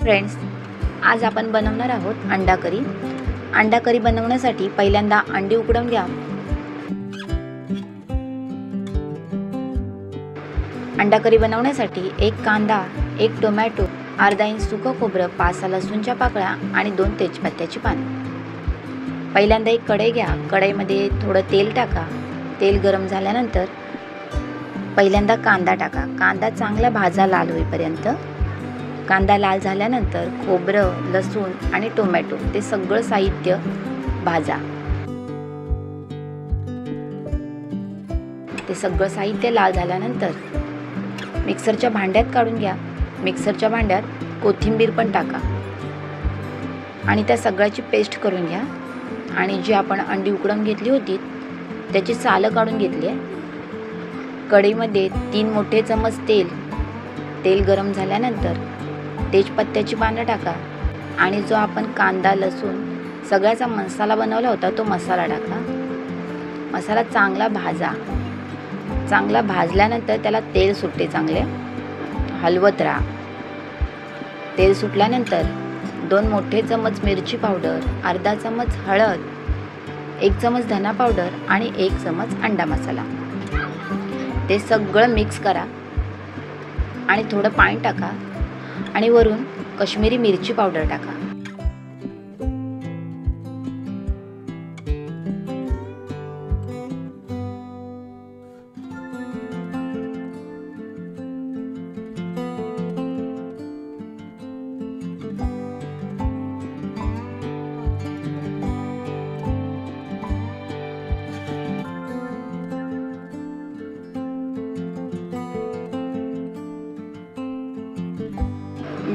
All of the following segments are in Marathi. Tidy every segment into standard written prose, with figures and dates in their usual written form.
फ्रेंड्स, आज आपण बनवणार आहोत अंडा करी। अंडा करी बनवण्यासाठी पहिल्यांदा अंडी उकडवून घ्या। अंडा करी बनवण्यासाठी एक कांदा, एक टोमॅटो, अर्धा इंच सुकं खोबरं, 5 लसूणच्या पाकळ्या आणि 2 तेजपत्त्याची पाने। पहिल्यांदा एक कढई घ्या। कढईमध्ये थोडं तेल टाका। तेल गरम झाल्यानंतर पहिल्यांदा कांदा टाका। कांदा चांगला भाजा लाल होईपर्यंत। कांदा लाल झाल्यानंतर खोबरं, लसूण आणि टोमॅटो ते सगळं साहित्य भाजा। ते सगळं साहित्य लाल झाल्यानंतर मिक्सरच्या भांड्यात काढून घ्या। मिक्सरच्या भांड्यात कोथिंबीर पण टाका आणि त्या सगळ्याची पेस्ट करून घ्या। आणि जी आपण अंडी उकडवून घेतली होती त्याची सालं काढून घेतली आहे। कढईमध्ये 3 मोठे चमच तेल गरम झाल्यानंतर तेजपत्त्याची पानं टाका आणि जो आपण कांदा, लसूण सगळ्याचा मसाला बनवला होता तो मसाला टाका। मसाला चांगला भाजा। चांगला भाजल्यानंतर त्याला तेल सुटते चांगले, हलवत राहा। तेल सुटल्यानंतर 2 मोठे चमच मिरची पावडर, अर्धा चमच हळद, 1 चमच धना पावडर आणि 1 चमच अंडा मसाला ते सगळं मिक्स करा आणि थोडं पाणी टाका आणि वरून काश्मीरी मिरची पावडर टाका।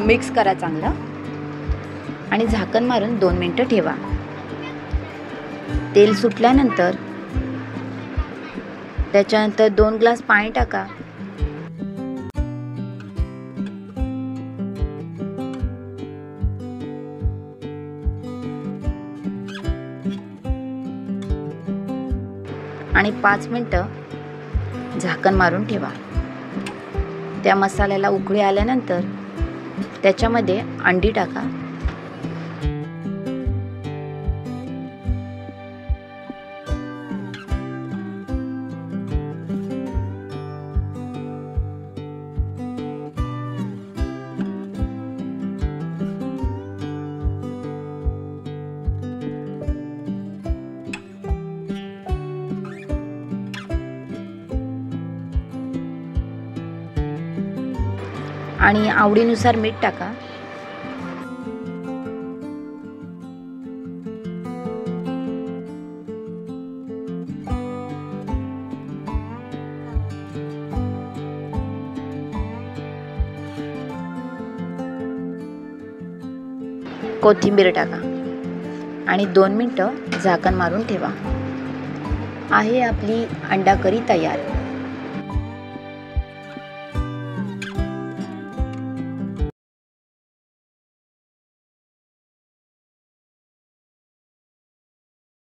मिक्स करा चांगलं आणि झाकण मारून 2 मिनिटं ठेवा। तेल सुटल्यानंतर त्याच्यानंतर 2 ग्लास पाणी टाका। आणि 5 मिनिटं झाकण मारून ठेवा। त्या मसाल्याला उकळी आल्यानंतर त्याच्यामध्ये अंडी टाका आणि आवडीनुसार मीठ टाका। कोथिंबीर टाका आणि 2 मिनिटं झाकण मारून ठेवा। आहे आपली अंडा करी तयार।